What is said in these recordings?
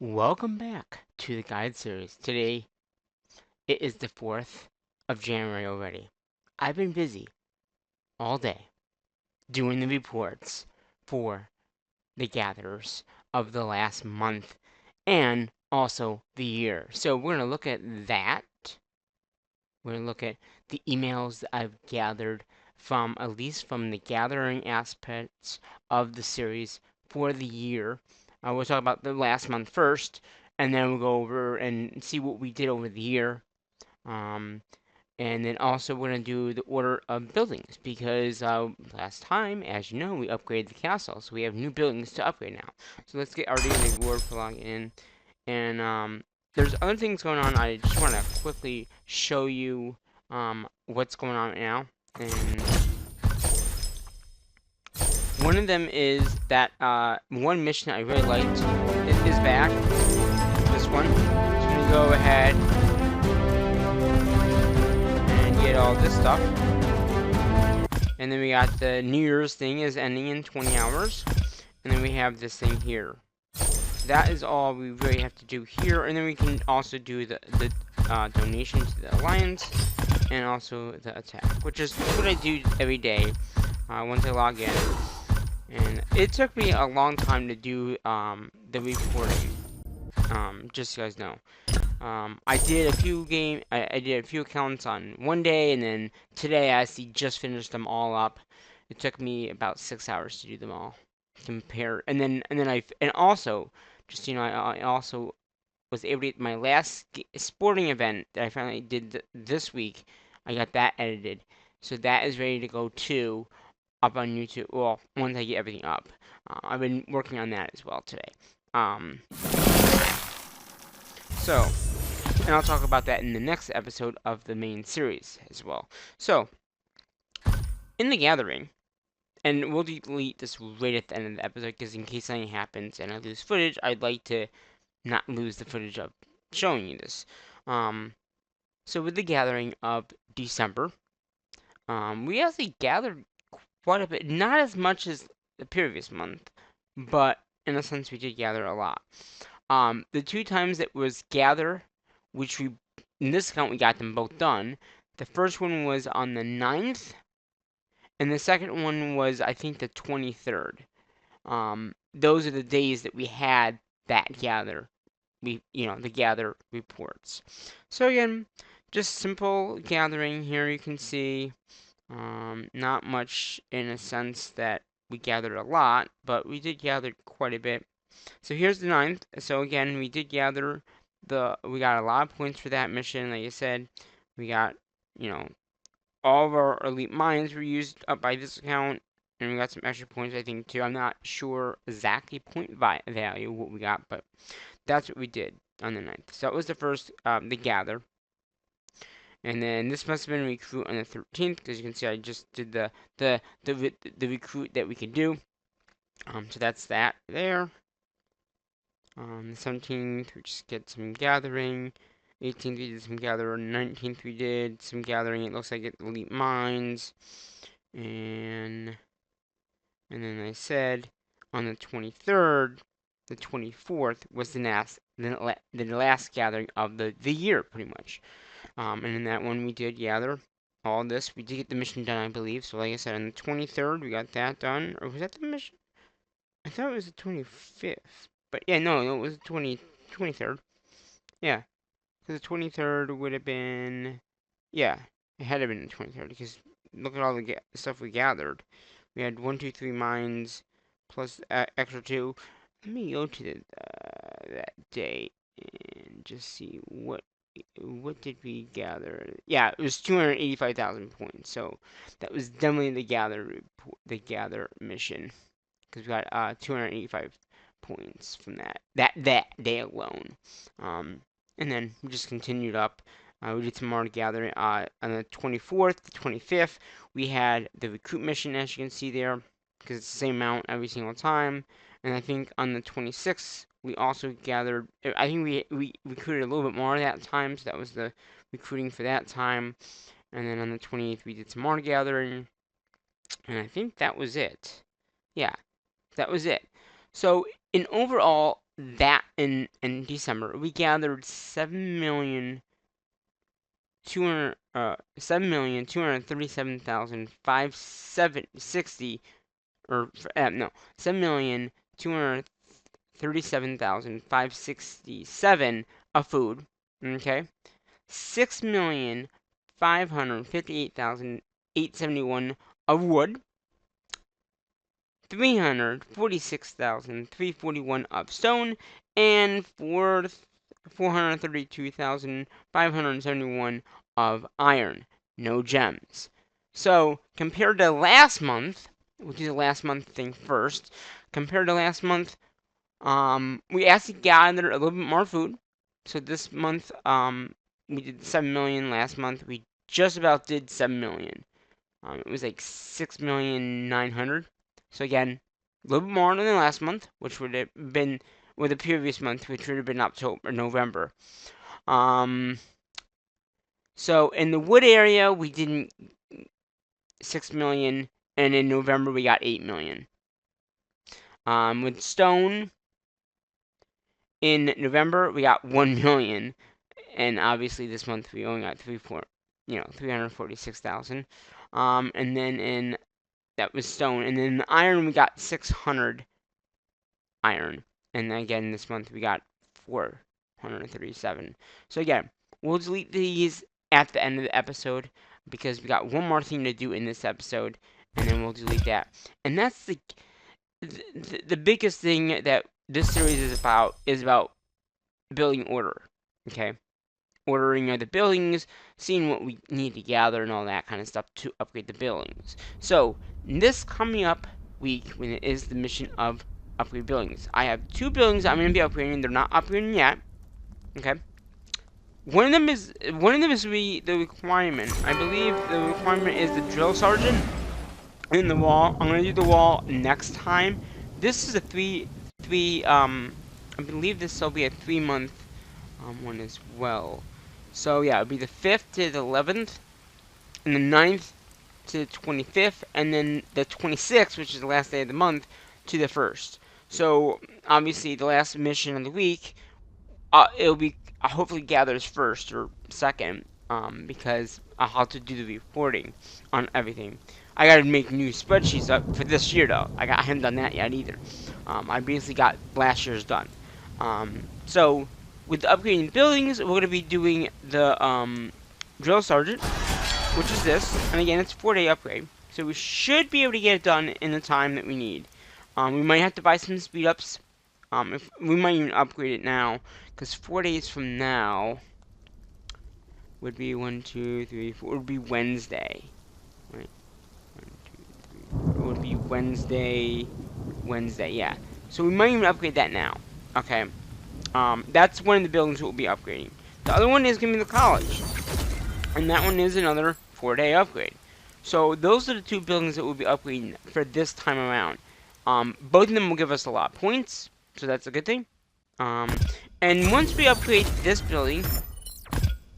Welcome back to the guide series. Today it is the 4th of January already. I've been busy all day doing the reports for the gatherers of the last month and also the year. So we're going to look at that. We're going to look at the emails that I've gathered from, at least from the gathering aspects of the series for the year. We'll talk about the last month first, and then we'll go over and see what we did over the year. Um, and then also we're going to do the order of buildings because last time, as you know, we upgraded the castle. So we have new buildings to upgrade now. So let's get our daily reward for logging in. And there's other things going on. I just want to quickly show you what's going on right now. And one of them is that one mission I really liked is back. This one. So I'm going to go ahead and get all this stuff. And then we got the New Year's thing is ending in 20 hours. And then we have this thing here. That is all we really have to do here. And then we can also do the donation to the Alliance and also the attack, which is what I do every day once I log in. And it took me a long time to do the reporting, just so you guys know. I did a few I did a few accounts on one day, and then today I actually just finished them all up. It took me about 6 hours to do them all. And also, just you know, I also was able to get my last sporting event that I finally did this week. I got that edited, so that is ready to go too, up on YouTube. Well, once I get everything up, I've been working on that as well today. Um, so, and I'll talk about that in the next episode of the main series as well. So, in the gathering, and we'll delete this right at the end of the episode because in case anything happens and I lose footage, I'd like to not lose the footage of showing you this. So with the gathering of December, we actually gathered quite a bit, not as much as the previous month, but in a sense we did gather a lot. The two times that was gather, which we in this account we got them both done. The first one was on the 9th, and the second one was I think the 23rd. Those are the days that we had that gather. The gather reports. So again, just simple gathering here. You can see not much in a sense that we gathered a lot, but we did gather quite a bit. So here's the 9th. So again, we did gather we got a lot of points for that mission. Like I said, we got, all of our elite mines were used up by this account, and we got some extra points, I think, too. I'm not sure exactly point value what we got, but that's what we did on the 9th. So that was the first, the gather. And then this must have been recruit on the 13th, because you can see I just did the recruit that we could do. So that's that there. The 17th, we just get some gathering. 18th, we did some gathering. 19th, we did some gathering. It looks like it elite mines. And then I said on the 23rd, the 24th was the last gathering of the year, pretty much. And in that one, we did gather all this. We did get the mission done, I believe. So, like I said, on the 23rd, we got that done. Or was that the mission? I thought it was the 25th. But yeah, no, it was the 23rd. Yeah. Because the 23rd would have been. Yeah, it had to have been the 23rd. Because look at all the stuff we gathered. We had 1, 2, 3 mines plus extra 2. Let me go to that day and just see what did we gather? Yeah, it was 285,000 points. So that was definitely the gather mission because we got 285 points from that day alone. And then we just continued up. We did some more gathering on the 24th, the 25th. We had the recruit mission, as you can see there, because it's the same amount every single time. And I think on the 26th, we also gathered. I think we recruited a little bit more that time, so that was the recruiting for that time. And then on the 28th, we did some more gathering, and I think that was it. Yeah, that was it. So in overall, that in December, we gathered 7,237,560, or no, 7,237,567 of food. Okay, 6,558,871 of wood, 346,341 of stone, and 432,571 of iron. No gems. So, compared to last month, we'll do the last month thing first. Compared to last month, we actually gathered a little bit more food. So this month, we did 7 million. Last month, we just about did 7 million. It was like 6,900,000. So again, a little bit more than the last month, which would have been with the previous month, which would have been October, November. So in the wood area, we did 6 million, and in November we got 8 million. With stone, in November we got 1 million, and obviously this month we only got 346,000. And then that was stone, and then the iron we got 600 iron, and again this month we got 437. So again, we'll delete these at the end of the episode because we got one more thing to do in this episode, and then we'll delete that. And that's the biggest thing that this series is about building order. Okay, ordering of the buildings, seeing what we need to gather, and all that kind of stuff to upgrade the buildings. So this coming up week, when it is the mission of upgrade buildings, I have 2 buildings I'm going to be upgrading. They're not upgrading yet. Okay. One of them is the requirement. I believe the requirement is the drill sergeant in the wall. I'm going to do the wall next time. This is a I believe this will be a 3-month one as well. So yeah, it'll be the 5th to the 11th, and the 9th to the 25th, and then the 26th, which is the last day of the month, to the 1st. So obviously the last mission of the week, it'll be hopefully gathers 1st or 2nd, because I'll have to do the reporting on everything. I gotta make new spreadsheets up for this year though. I haven't done that yet either. I basically got last year's done. So with the upgrading buildings, we're going to be doing the drill sergeant, which is this. And again, it's a 4-day upgrade. So we should be able to get it done in the time that we need. We might have to buy some speed ups. If we might even upgrade it now, because 4 days from now would be 1, 2, 3, 4. It would be Wednesday. Right? 1, 2, 3, 4. It would be Wednesday, yeah. So we might even upgrade that now. Okay. That's one of the buildings we'll be upgrading. The other one is going to be the college. And that one is another 4-day upgrade. So those are the 2 buildings that we'll be upgrading for this time around. Both of them will give us a lot of points, so that's a good thing. And once we upgrade this building,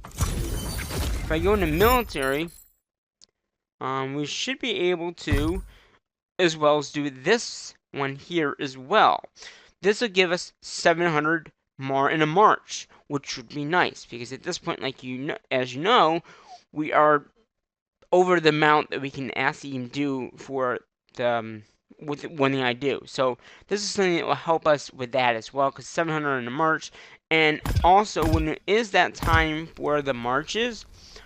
if I go into military, we should be able to, as well as do this one here as well. This will give us 700 more in a march, which would be nice, because at this point, like as you know, we are over the amount that we can actually even do for the with one thing I do. So this is something that will help us with that as well, because 700 in a march. And also, when it is that time for the marches,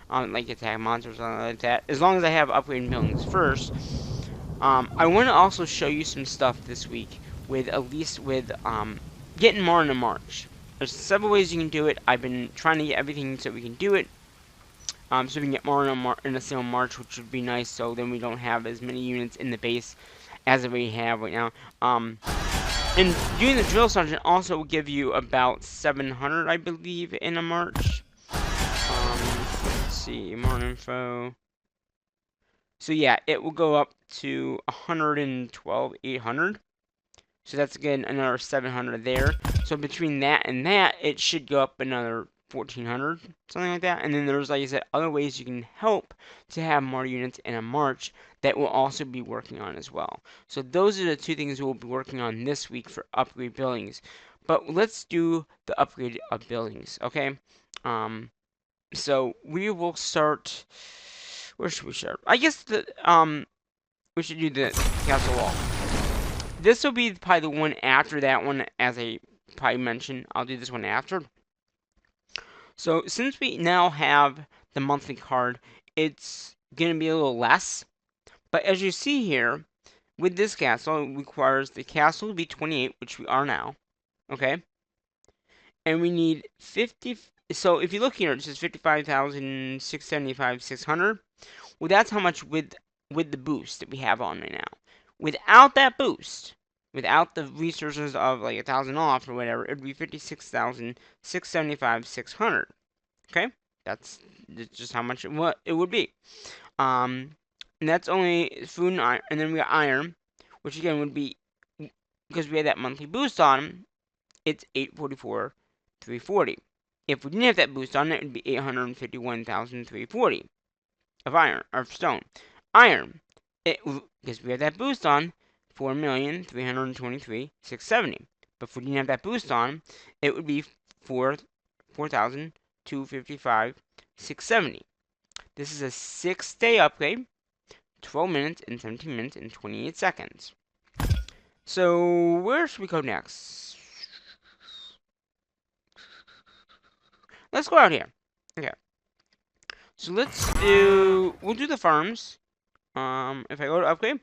like attack monsters or something like that, as long as I have upgrading buildings first, I want to also show you some stuff this week with getting more in a march. There's several ways you can do it. I've been trying to get everything so we can do it, so we can get more in a single march, which would be nice. So then we don't have as many units in the base as we have right now. And doing the drill sergeant also will give you about 700, I believe, in a march. Let's see, more info. So yeah, it will go up to 112,800. So that's again another 700 there. So between that and that, it should go up another 1,400, something like that. And then there's, like I said, other ways you can help to have more units in a march that we'll also be working on as well. So those are the 2 things we'll be working on this week for upgrade buildings. But let's do the upgrade of buildings, okay? So we will start. Where should we start? I guess we should do the castle wall. This will be probably the one after that one, as I probably mentioned. I'll do this one after. So since we now have the monthly card, it's gonna be a little less. But as you see here, with this castle, it requires the castle to be 28, which we are now. Okay, and we need 50. So if you look here, it says 55,675,600. Well, that's how much with the boost that we have on right now. Without that boost, without the resources of like 1,000 off or whatever, it would be 56,675,600. Okay, that's just how much it would be. And that's only food and iron, and then we got iron, which again would be, because we had that monthly boost on, it's 844,340. If we didn't have that boost on it, would be 851,340 of iron, of stone. Iron, because we had that boost on, 4,323,670. But if we didn't have that boost on, it would be 4,255,670. This is a 6-day upgrade, 12 minutes and 17 minutes and 28 seconds. So where should we go next? Let's go out here. Okay. So we'll do the farms. If I go to upgrade.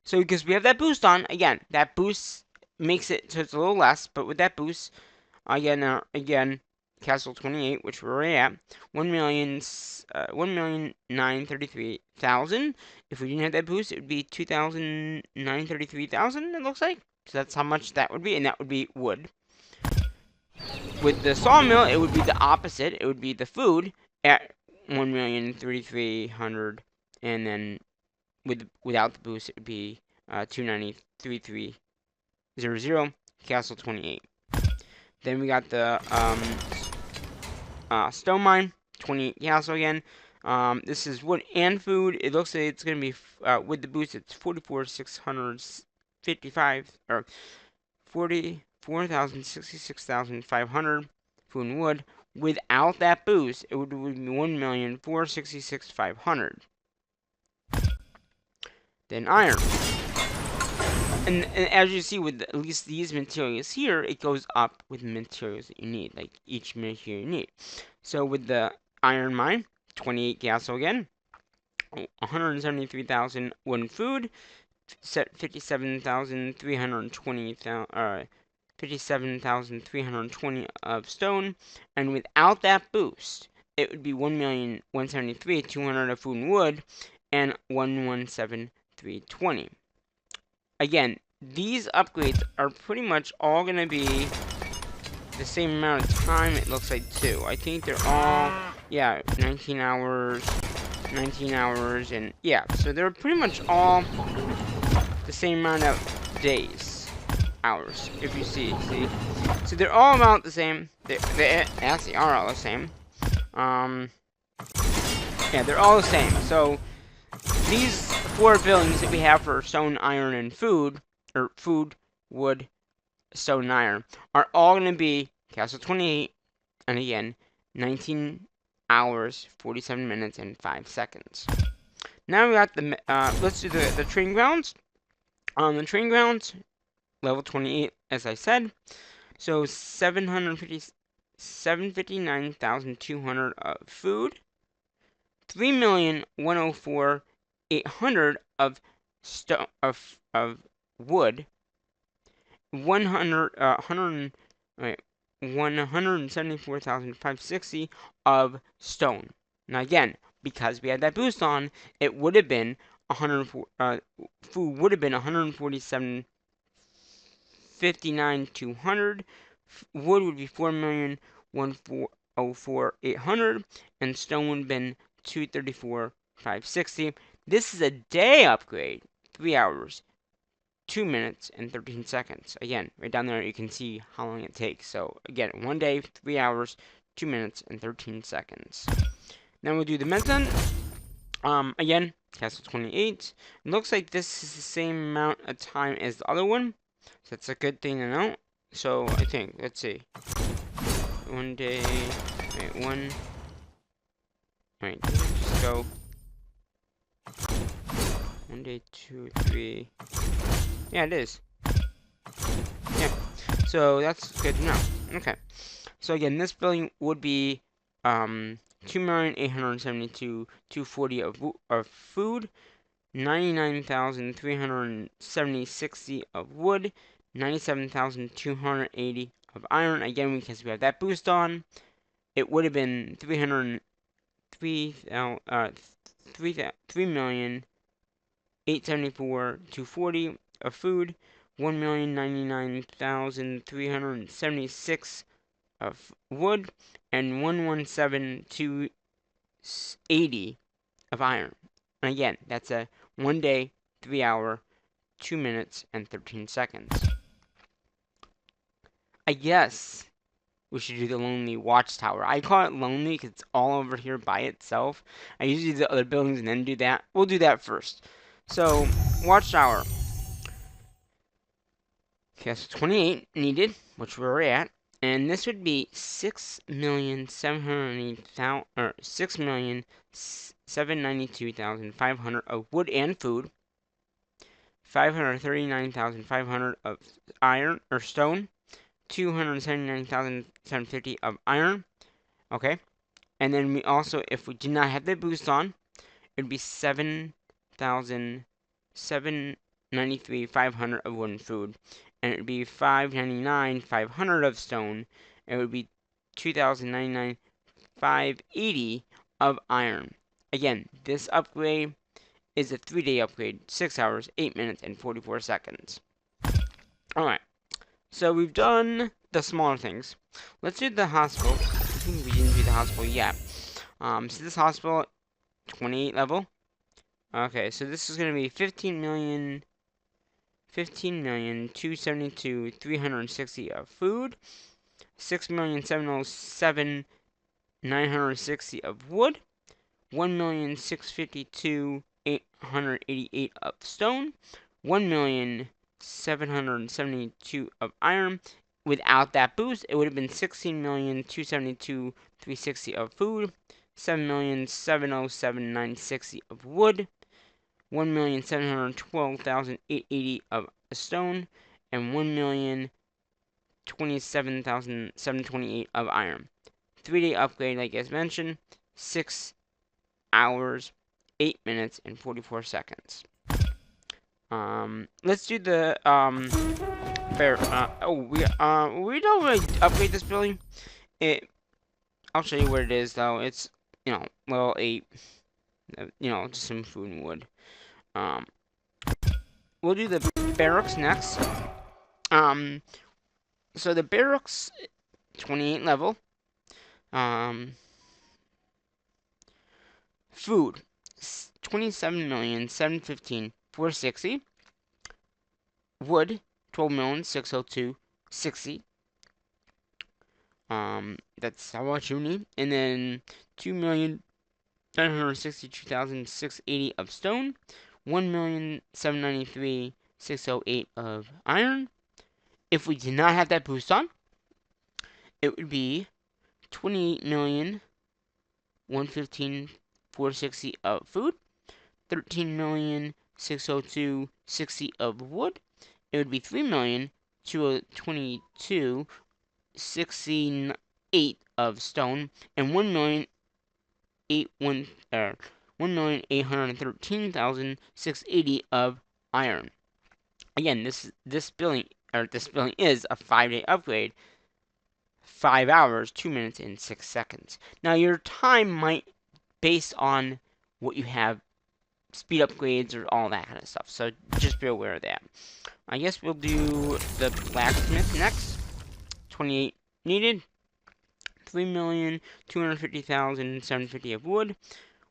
So because we have that boost on, again, that boost makes it so it's a little less, but with that boost, again, Castle 28, which we're already at, 1,933,000. If we didn't have that boost, it would be 2,933,000, it looks like. So that's how much that would be, and that would be wood. With the sawmill, it would be the opposite. It would be the food at 1,033,000, and then without the boost, it would be 293,300. Castle 28. Then we got the stone mine, 28 castle again. This is wood and food. It looks like it's gonna be with the boost. It's 44,655 or 44,066,500 food and wood. Without that boost, it would be 1,466,500. Then iron. And as you see with at least these materials here, it goes up with the materials that you need, like each material you need. So with the iron mine, 28 castle again, 173,000 wooden food, 57,320 of stone, and without that boost, it would be 1,173,200 of food and wood, and 117,320. Again, these upgrades are pretty much all going to be the same amount of time, it looks like, too. I think they're all, yeah, 19 hours, and yeah, so they're pretty much all the same amount of days, hours, if you see. So they're all about the same. They actually are all the same. Yeah, they're all the same. So these 4 buildings that we have for stone, iron, and food, or food, wood, stone, and iron, are all going to be Castle 28, and again, 19 hours, 47 minutes, and 5 seconds. Now we got the, let's do the training grounds. On the training grounds, level 28, as I said, so 759,200 of food, 3,104,800 of stone of wood, 174,560 of stone. Now again, because we had that boost on, it would have been food would have been 147,59,200. Wood would be 4,104,800, and stone would have been 234,560. This is a day upgrade, 3 hours, 2 minutes, and 13 seconds. Again, right down there you can see how long it takes. So again, 1 day, 3 hours, 2 minutes, and 13 seconds. Now we'll do the method. Again, Castle 28. It looks like this is the same amount of time as the other one. So that's a good thing to know. So I think, let's see. One day, wait, wait, just go. 1 day, 2, 3. Yeah, it is. Yeah. So that's good to know. Okay. So again, this billing would be 2,872,240 of food, 99,370 of wood, 97,280 of iron. Again, because we have that boost on, it would have been 3,874,240 of food, 1,099,376 of wood, and 117,280 of iron. And again, that's a 1 day, 3 hour, 2 minutes, and 13 seconds. I guess we should do the Lonely Watchtower. I call it lonely because it's all over here by itself. I usually do the other buildings and then do that. We'll do that first. So, Watchtower. Okay, so 28 needed, which we're at. And this would be 6,780,000 or 6,792,500 of wood and food, 539,500 of iron or stone, 279,750 of iron. Okay, and then we also, if we did not have the boost on, it would be 7,793,500 of wood and food, and it would be 599,500 of stone. It would be 2,099,580 of iron. Again, this upgrade is a 3-day upgrade, 6 hours, 8 minutes, and 44 seconds. Alright, so we've done the smaller things. Let's do the hospital. I think we didn't do the hospital yet. So this hospital, 28 level. Okay, so this is going to be 15,272,360 of food, 6,707,960 of wood, 1,652,888 of stone, 1,772 of iron. Without that boost, it would have been 16,272,360 of food, 7,707,960 of wood, 1,712,880 of stone, and 1,027,728 of iron. 3-day upgrade, like as mentioned, 6 hours, 8 minutes, and 44 seconds. Let's do the fair. We don't really upgrade this building. I'll show you what it is though. It's level 8. Just some food and wood. We'll do the barracks next. So the barracks, 28 level. Food, 27,715,460. Wood, 12,602,60. That's how much you need. And then 2,962,680 of stone. 1,793,608 of iron. If we did not have that boost on, it would be 28,115,460 of food, 13,602,60 of wood. It would be 3,222,68 of stone, and 1,813,680 of iron. Again, this building is a 5-day upgrade. 5 hours, 2 minutes, and 6 seconds. Now, your time might, based on what you have, speed upgrades or all that kind of stuff. So just be aware of that. I guess we'll do the blacksmith next. 28 needed. 3,250,750 of wood.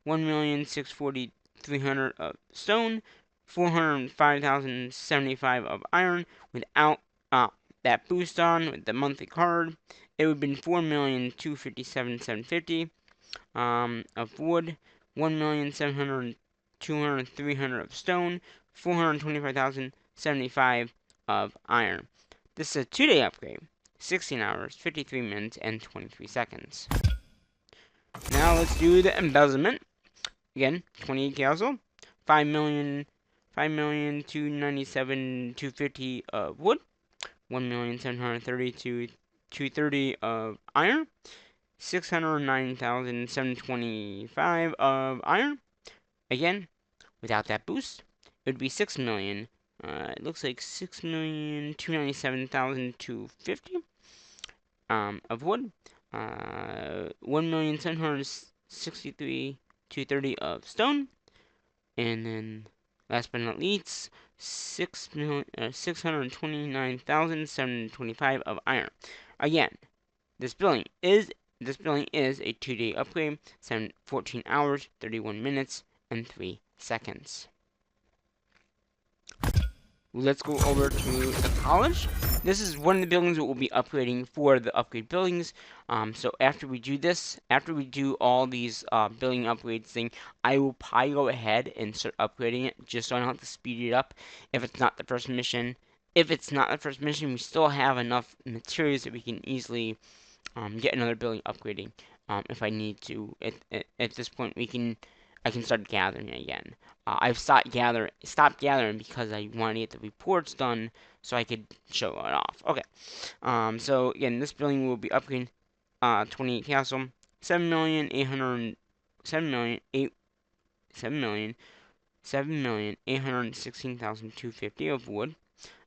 1,640,300 of stone. 405,075 of iron. Without that boost on with the monthly card, it would have been 4,257,750 of wood, 1,700,300 of stone, 425,075 of iron. This is a 2-day upgrade. 16 hours, 53 minutes, and 23 seconds. Now let's do the embezzlement. Again, 28 castle, 5,297,250 of wood, 1,732,230 of iron, 609,725 of iron. Again, without that boost, it would be 6,000,000. It looks like 6,297,250 of wood. 1,763,230 of stone, and then last but not least, 629,725 of iron. Again, this building is a 2-day upgrade, 14 hours, 31 minutes, and 3 seconds. Let's go over to the college. This is one of the buildings that we'll be upgrading for the upgrade buildings. So after we do this, after we do all these building upgrades thing, I will probably go ahead and start upgrading it just so I don't have to speed it up if it's not the first mission. If it's not the first mission, we still have enough materials that we can easily get another building upgrading if I need to. At this point, I can start gathering again. I've stopped gathering because I want to get the reports done so I could show it off. Okay. So again, this building will be upgrading 28 castle, 7,816,250 of wood,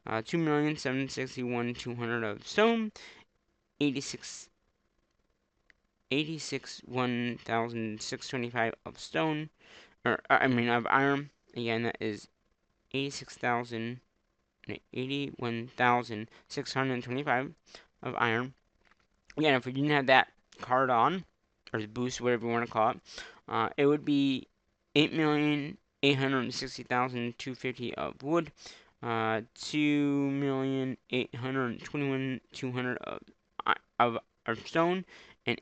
2,761,200 of stone, 1,625 of stone, of iron. Again, that is 81,625 of iron. Again, if we didn't have that card on, or the boost, whatever you want to call it, it would be 8,860,250 of wood, 2,821,200 of stone, and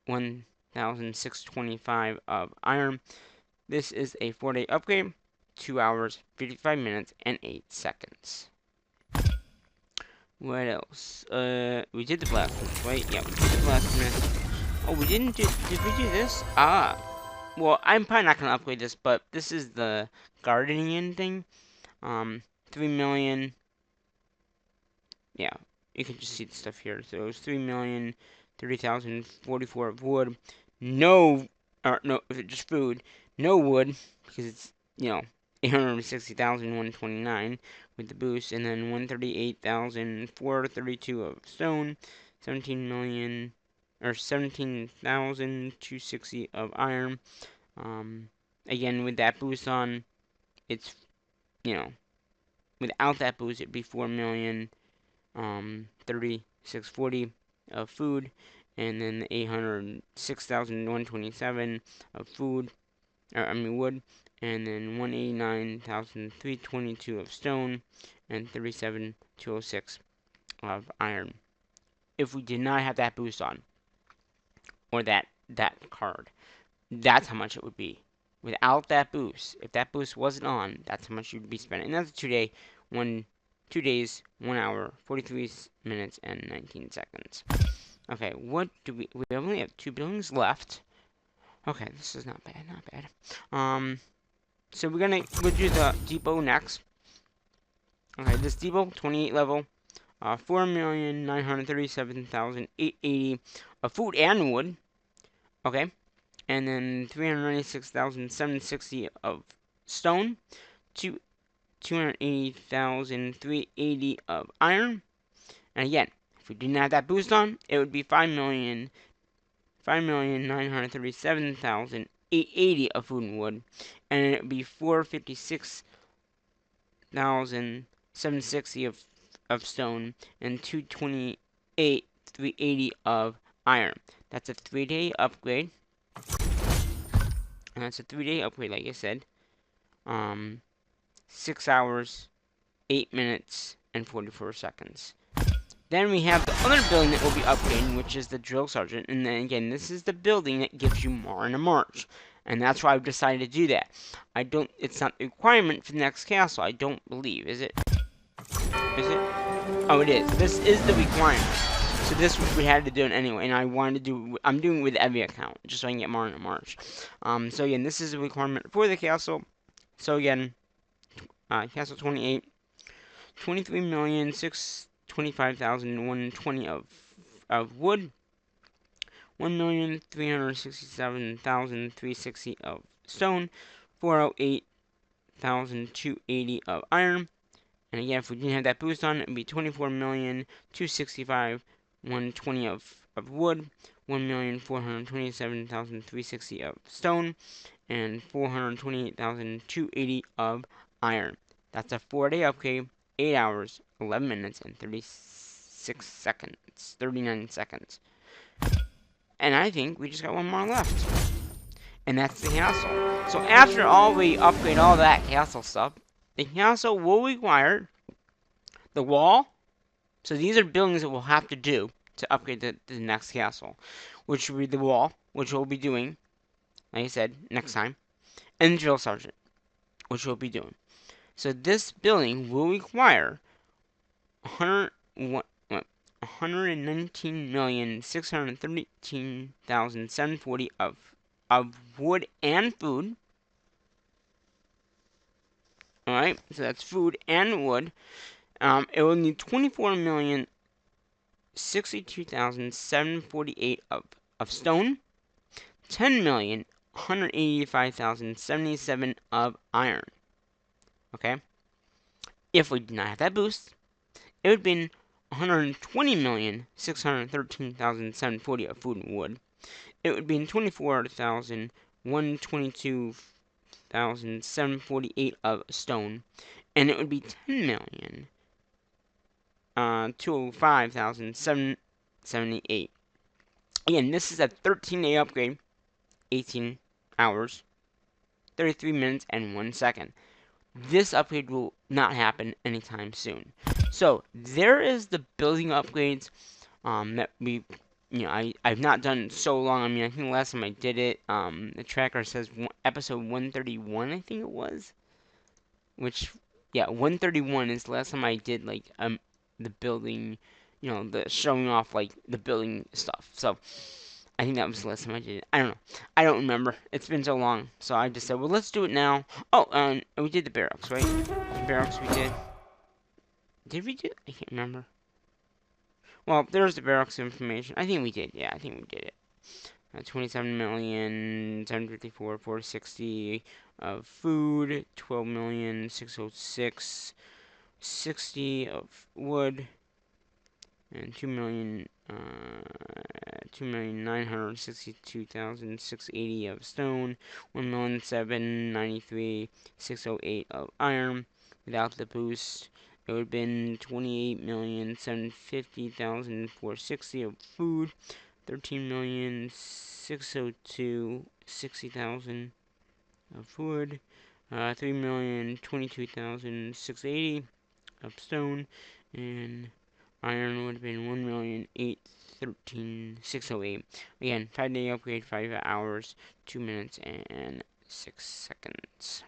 1,625 of iron. This is a 4-day upgrade, 2 hours, 55 minutes, and 8 seconds. What else? We did the blacksmith, right? Yeah, we did the blacksmith. Oh, we didn't do, did we do this? Well, I'm probably not gonna upgrade this, but this is the gardening thing. 3 million. Yeah, you can just see the stuff here. So it was 3,030,044 of wood. No, just food. No wood, because it's, 860,129 with the boost, and then 138,432 of stone, 17,260 of iron. Again, with that boost on, it's, without that boost, it'd be 4,036,40 of food, and then 806,127 of wood, and then 189,322 of stone, and 37,206 of iron. If we did not have that boost on, or that card, that's how much it would be. Without that boost, if that boost wasn't on, that's how much you'd be spending. And that's a 2 days, 1 hour, 43 minutes, and 19 seconds. Okay, what do we only have 2 buildings left. Okay, this is not bad. So we'll do the depot next. Okay, this depot, 28 level, 4,937,880 of food and wood. Okay, and then 396,760 of stone, 280,380 of iron. And again, if we didn't have that boost on, it would be 5,937,880 of food and wood, and it would be 456,760 of stone, and 228,380 of iron. That's a 3-day upgrade. And that's a 3-day upgrade, like I said. 6 hours, 8 minutes, and 44 seconds. Then we have the other building that we'll be upgrading, which is the drill sergeant. And then again, this is the building that gives you more in a march. And that's why I've decided to do that. It's not a requirement for the next castle, I don't believe. Is it? Is it? Oh, it is. This is the requirement. So this, we had to do it anyway, and I wanted to do, I'm doing it with every account, just so I can get more in March. So again, this is a requirement for the castle. So again, castle 28, 23,625,120 of wood, 1,367,360 of stone, 408,280 of iron. And again, if we didn't have that boost on, it would be 24,265,120 of wood, 1,427,360 of stone, and 428,280 of iron. That's a 4-day upgrade, 8 hours, 11 minutes, and 36 seconds, 39 seconds. And I think we just got one more left. And that's the castle. So after all we upgrade all that castle stuff, the castle will require the wall. So these are buildings that we'll have to do to upgrade the next castle, which will be the wall, which we'll be doing, like I said, next time, and the drill sergeant, which we'll be doing. So this building will require 119,613,740 of wood and food. Alright, so that's food and wood. It will need 24,062,748 of stone, 10,185,077 of iron. Okay? If we did not have that boost, it would have been 120,613,740 of food and wood. It would be 24,122,748 of stone, and it would be 10,205,778. Again, this is a 13-day upgrade, 18 hours, 33 minutes, and 1 second. This upgrade will not happen anytime soon. So there is the building upgrades that I've not done in so long. I mean, I think the last time I did it, the tracker says episode 131, I think it was. Which, yeah, 131 is the last time I did like the building, the showing off like the building stuff. So I think that was the last time I did it. I don't know. I don't remember. It's been so long. So I just said, well, let's do it now. Oh, we did the barracks, right? The barracks we did. Did we do? I can't remember. Well, there's the barracks information. I think we did. Yeah, I think we did it. 27,754,460 of food. 12,606,60 of wood. And 2,962,680 of stone, 1,793,608 of iron. Without the boost, it would have been 28,750,460 of food, 13,602,60,000 of wood, 3,022,680 of stone, and iron would have been 1,813,608. Again, 5-day upgrade, 5 hours, 2 minutes, and 6 seconds.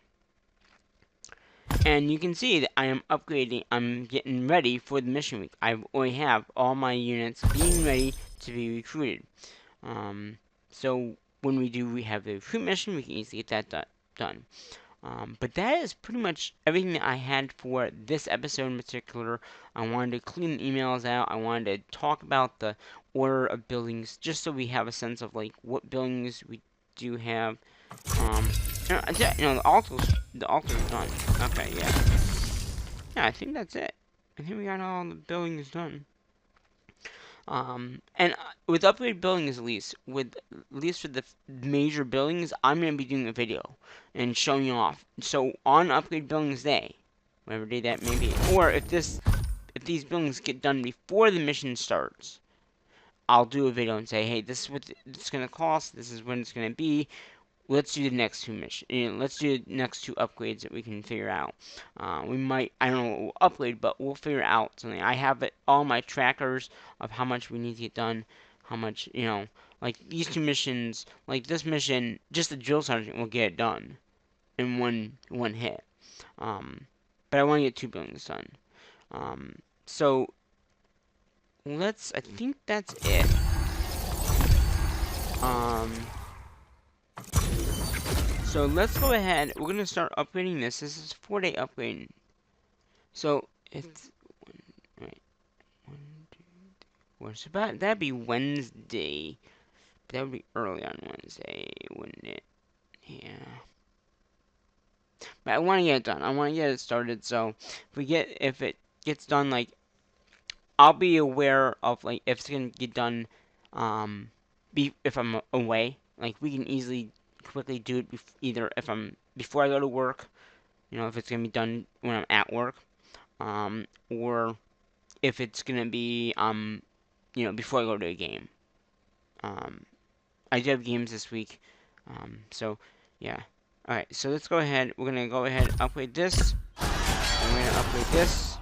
And you can see that I am upgrading, I'm getting ready for the mission week. I already have all my units being ready to be recruited. So when we have the recruit mission, we can easily get that done. But that is pretty much everything that I had for this episode in particular. I wanted to clean the emails out. I wanted to talk about the order of buildings, just so we have a sense of like what buildings we do have. The altar's done. Okay, yeah. Yeah, I think that's it. I think we got all the buildings done. And with upgrade buildings, at least for the major buildings, I'm gonna be doing a video and showing you off. So on upgrade buildings day, whatever day that may be, or if these buildings get done before the mission starts, I'll do a video and say, hey, this is what it's gonna cost. This is when it's gonna be. Let's do the next two missions. Let's do the next two upgrades that we can figure out. We might, I don't know what we'll upgrade, but we'll figure out something. I have all my trackers of how much we need to get done, how much, like these two missions, like this mission, just the drill sergeant will get it done in one hit. But I want to get 2 buildings done. So I think that's it. So let's go ahead. We're gonna start upgrading this. This is 4-day upgrade. So it's right, 1, 2, 3, 4. So that'd be Wednesday. But that would be early on Wednesday, wouldn't it? Yeah. But I want to get it done. I want to get it started. So if it gets done, like I'll be aware of like if it's gonna get done. If I'm away, like we can easily quickly do it either if I'm before I go to work. If it's gonna be done when I'm at work. Or if it's gonna be before I go to a game. I do have games this week, so yeah. All right, so let's go ahead. We're gonna go ahead and upgrade this. And we're gonna upgrade this,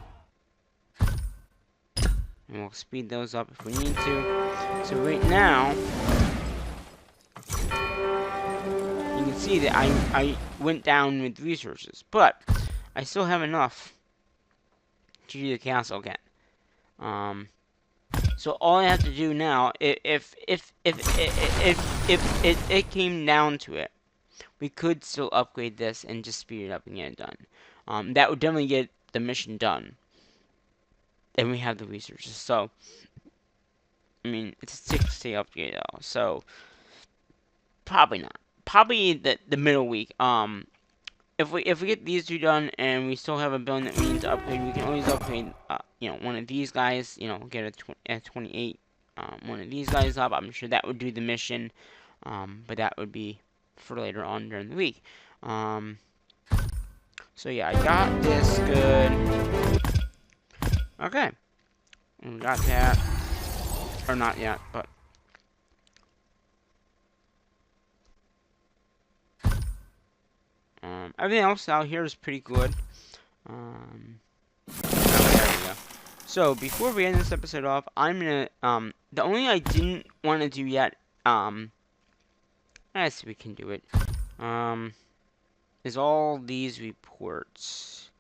and we'll speed those up if we need to. So right now, you can see that I went down with resources, but I still have enough to do the castle again. So all I have to do now, if it came down to it, we could still upgrade this and just speed it up and get it done. That would definitely get the mission done. And we have the resources. So, I mean, it's a 6-day upgrade though. So, probably not. Probably the middle week. If we get these two done and we still have a building that we need to upgrade, we can always upgrade. One of these guys. Get a 28. One of these guys up. I'm sure that would do the mission. But that would be for later on during the week. So yeah, I got this good. Okay, we got that, or not yet, but everything else out here is pretty good. There we go. So before we end this episode off, I'm gonna the only I didn't want to do yet, let's see if we can do it. Is all these reports.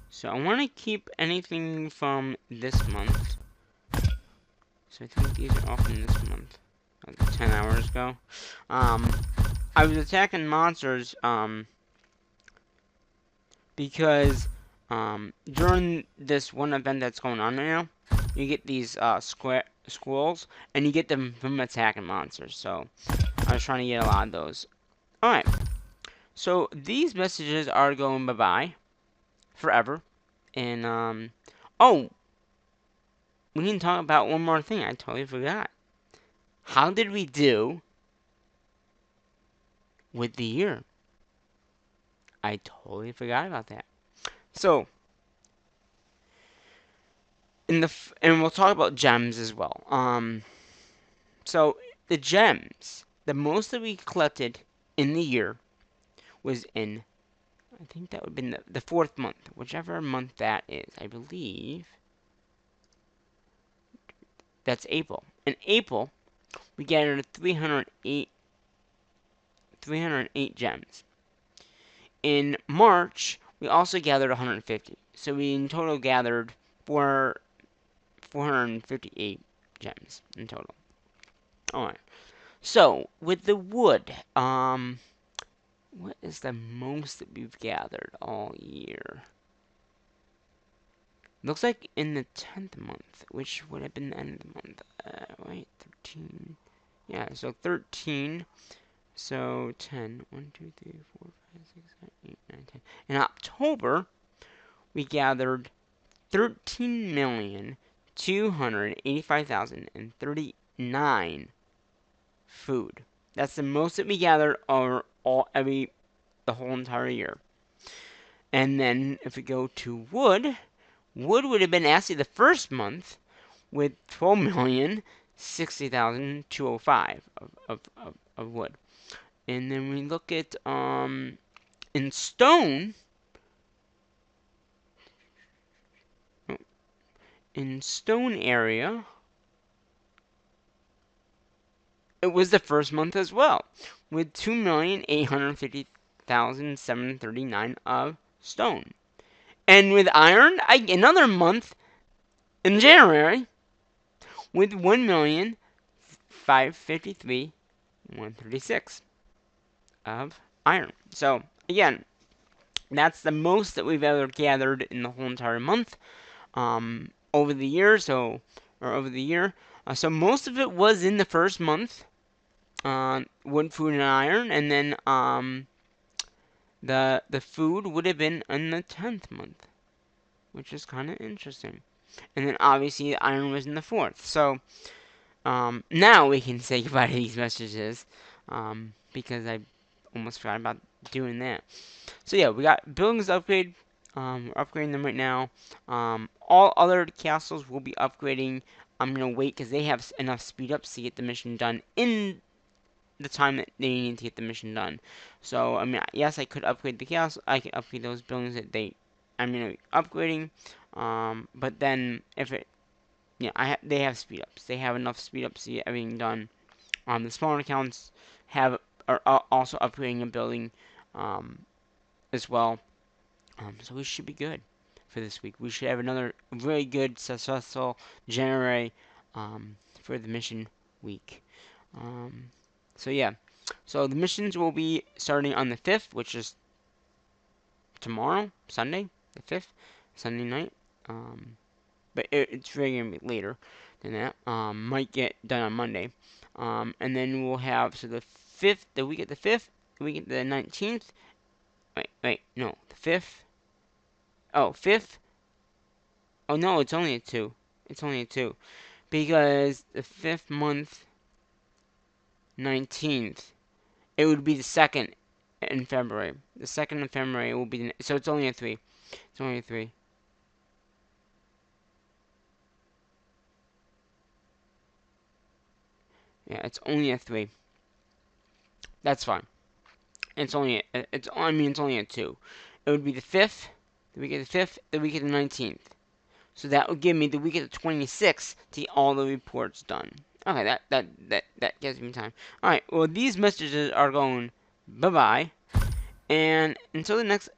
So I want to keep anything from this month. So I think these are all from this month. Like 10 hours ago. I was attacking monsters, because, during this one event that's going on right now, you get these, squirrels, and you get them from attacking monsters, so I was trying to get a lot of those. Alright, so these messages are going bye-bye, forever, and, oh, we need to talk about one more thing, I totally forgot. How did we do with the year? I totally forgot about that. So, and we'll talk about gems as well. So the gems, the most that we collected in the year was in, I think that would have been the 4th month, whichever month that is. I believe that's April. In April, we gathered 308 gems. In March, we also gathered 150. So we in total gathered 458 gems in total. Alright. So, with the wood, what is the most that we've gathered all year? Looks like in the 10th month, which would have been the end of the month. Right, 13. Yeah, so 13. So 10. 1, 2, 3, 4, 5, 6, 7, 8, 9, 10. In October, we gathered 13,285,039 food. That's the most that we gathered the whole entire year. And then if we go to wood would have been actually the first month with 12,060,205 of wood. And then we look at in stone. in stone area, it was the first month as well, with 2,850,739 of stone. And with iron, another month in January with 1,553,136 of iron. So again, that's the most that we've ever gathered in the whole entire month over the year. Over the year. So most of it was in the first month, wood, food, and iron, and then the food would have been in the 10th month, which is kind of interesting. And then obviously the iron was in the 4th. So now we can say goodbye to these messages because I almost forgot about doing that. So yeah, we got buildings upgrade. We're upgrading them right now. All other castles will be upgrading. I'm gonna wait because they have enough speed ups to get the mission done in the time that they need to get the mission done. So I mean, yes, I could upgrade the castle. I can upgrade those buildings that I'm gonna be upgrading. But then if it, yeah, they have speed ups. They have enough speed ups to get everything done. The smaller accounts are also upgrading a building as well. So we should be good for this week. We should have another really good, successful January for the mission week. Um, so yeah, so the missions will be starting on the 5th, which is tomorrow, Sunday, the 5th, Sunday night. But it's really gonna be later than that. Might get done on Monday. And then we'll have the 5th, the week of the 5th, the week of the 19th. Wait, no, the 5th. Oh, 5th. Oh no, it's only a 2. It's only a 2 because the 5th month, 19th. It would be the 2nd in February. The 2nd of February will be so it's only a 3. It's only a 3. Yeah, it's only a 3. That's fine. It's only it's only a 2. It would be the 5th, the week of the 5th, the week of the 19th. So that would give me the week of the 26th to get all the reports done. Okay, that gives me time. All right. Well, these messages are going bye bye, and until the next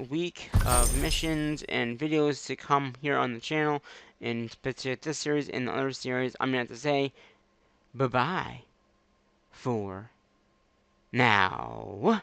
week of missions and videos to come here on the channel, in particular this series and the other series, I'm gonna have to say bye bye for now.